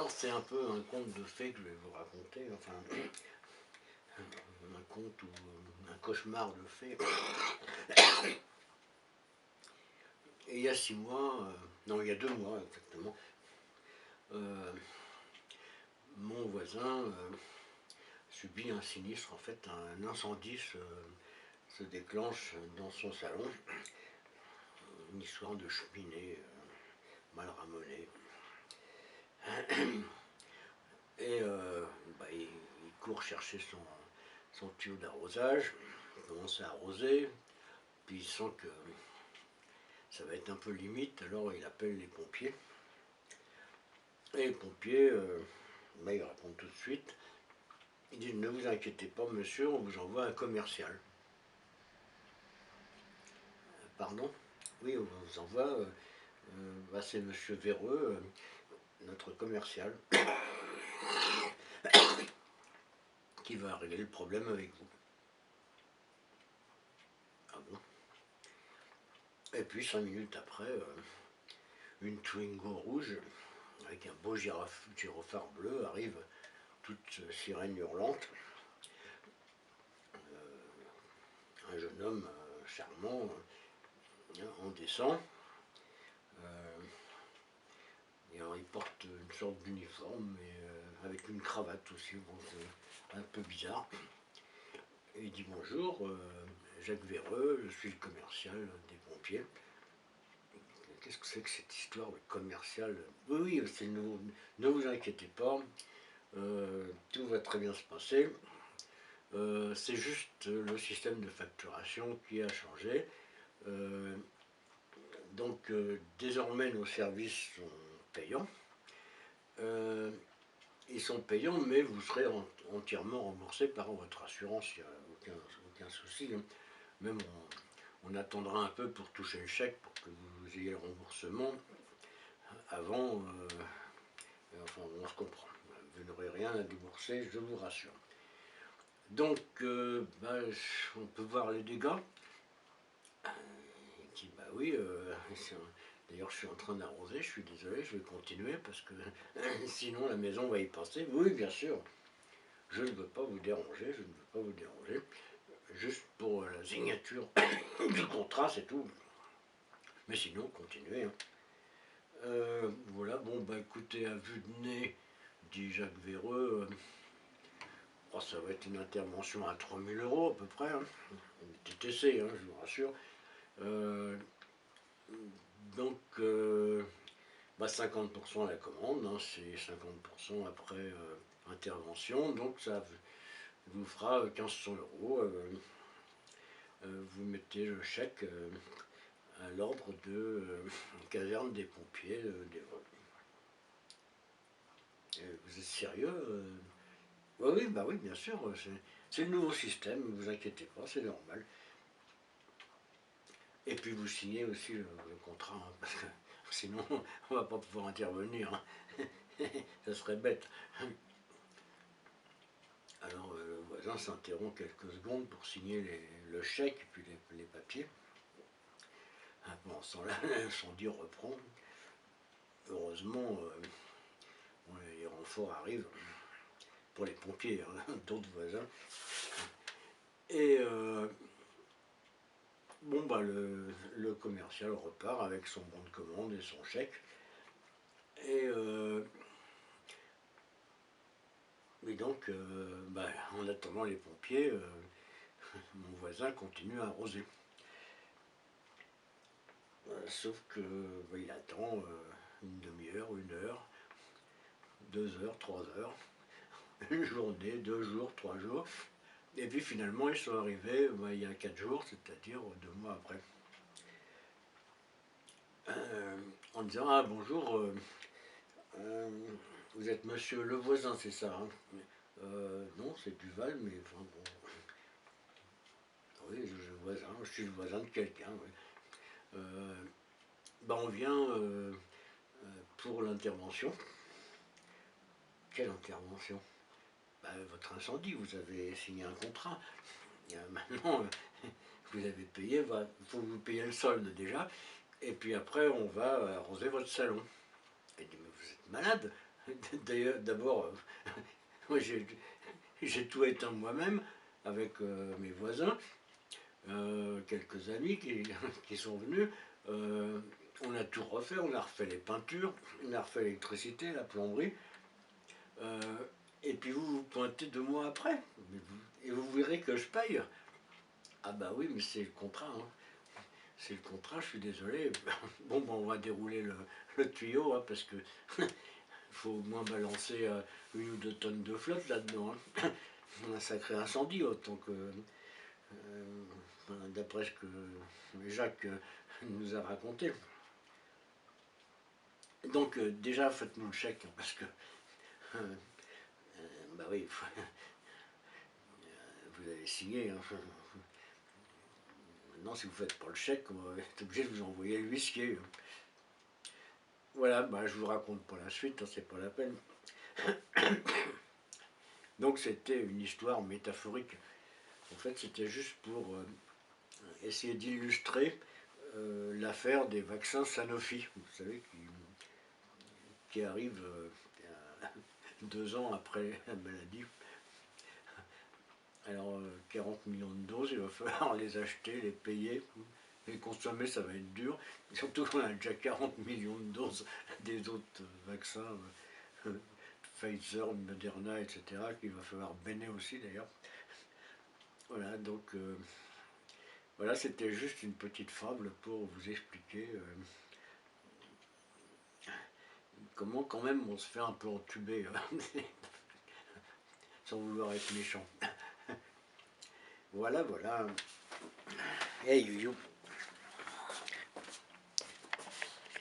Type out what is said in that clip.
Alors c'est un peu un conte de fées que je vais vous raconter, enfin un conte ou un cauchemar de fées. Et il y a 6 mois, non il y a 2 mois exactement, mon voisin subit un sinistre, en fait un incendie se déclenche dans son salon, une histoire de cheminée mal ramonée. Et il court chercher son tuyau d'arrosage, il commence à arroser, puis il sent que ça va être un peu limite, alors il appelle les pompiers. Et les pompiers, ils répondent tout de suite. Ils disent: ne vous inquiétez pas monsieur, on vous envoie un commercial. Pardon? Oui, on vous envoie, c'est monsieur Véreux, notre commercial, qui va régler le problème avec vous. Ah bon? Et puis 5 minutes après, une Twingo rouge avec un beau gyrophare bleu arrive, toute sirène hurlante. Un jeune homme charmant en descend. Et alors il porte une sorte d'uniforme avec une cravate aussi, bon, c'est un peu bizarre. Et il dit: bonjour, Jacques Véreux, je suis le commercial des pompiers. Qu'est-ce que c'est que cette histoire de commercial? Oui, oui, c'est nous, ne vous inquiétez pas, tout va très bien se passer. C'est juste le système de facturation qui a changé. Donc désormais nos services sont payants. Ils sont payants, mais vous serez entièrement remboursé par votre assurance, il n'y a aucun souci. Même on attendra un peu pour toucher le chèque, pour que vous ayez le remboursement. Avant, enfin on se comprend. Vous n'aurez rien à débourser, je vous rassure. Donc, on peut voir les dégâts. Il dit: bah oui, d'ailleurs je suis en train d'arroser, je suis désolé, je vais continuer parce que sinon la maison va y passer. Oui, bien sûr, je ne veux pas vous déranger, je ne veux pas vous déranger. Juste pour la signature du contrat, c'est tout. Mais sinon, continuez. Hein. Voilà, bon, écoutez, à vue de nez, dit Jacques Véreux, ça va être une intervention à 3000 € à peu près. Hein. Un petit essai, hein, je vous rassure. Donc, 50% à la commande, hein, c'est 50% après intervention, donc ça vous fera 1500 €. Vous mettez le chèque à l'ordre de caserne des pompiers d'Évreux. Vous êtes sérieux? Oui, oui, bien sûr, c'est le nouveau système, ne vous inquiétez pas, c'est normal. Et puis vous signez aussi le contrat, hein, parce que sinon on ne va pas pouvoir intervenir. Hein. Ça serait bête. Alors le voisin s'interrompt quelques secondes pour signer le chèque et puis les papiers. Pendant ce temps-là, l'incendie reprend. Heureusement, les renforts arrivent pour les pompiers, hein, d'autres voisins. Et le commercial repart avec son bon de commande et son chèque. Et donc, en attendant les pompiers, mon voisin continue à arroser. Sauf que il attend une demi-heure, 1 heure, 2 heures, 3 heures, une journée, 2 jours, 3 jours. Et puis finalement, ils sont arrivés il y a 4 jours, c'est-à-dire 2 mois après. En disant: ah bonjour, vous êtes monsieur le voisin, c'est ça, hein? Non, c'est Duval, mais enfin bon. Oui, je suis le voisin de quelqu'un. Oui. On vient pour l'intervention. Quelle intervention? Votre incendie, vous avez signé un contrat. Maintenant, vous avez payé, il faut que vous payiez le solde déjà, et puis après on va arroser votre salon. Elle dit: mais vous êtes malade, D'ailleurs, d'abord, moi j'ai tout éteint moi-même avec mes voisins, quelques amis qui sont venus. On a tout refait, on a refait les peintures, on a refait l'électricité, la plomberie. Euh, et puis vous vous pointez 2 mois après, et vous verrez que je paye. Ah bah oui, mais c'est le contrat, hein. C'est le contrat, je suis désolé. Bon, ben, on va dérouler le tuyau, hein, parce que faut au moins balancer 1 ou 2 tonnes de flotte là-dedans, hein. Un sacré incendie, autant que, d'après ce que Jacques nous a raconté. Donc déjà, faites-nous le chèque, hein, parce que, bah oui, vous avez signé, hein. Maintenant, si vous ne faites pas le chèque, on va être obligé de vous envoyer l'huissier, hein. Voilà, bah, je vous raconte pas la suite, hein, c'est pas la peine. Donc c'était une histoire métaphorique. En fait, c'était juste pour essayer d'illustrer l'affaire des vaccins Sanofi, vous savez, qui arrive 2 ans après la maladie. Alors 40 millions de doses, il va falloir les acheter, les payer, les consommer, ça va être dur. Surtout qu'on a déjà 40 millions de doses des autres vaccins, Pfizer, Moderna, etc., qu'il va falloir béner aussi d'ailleurs. Voilà, donc voilà, c'était juste une petite fable pour vous expliquer comment quand même on se fait un peu entuber, sans vouloir être méchant. Voilà, voilà. Hey, you.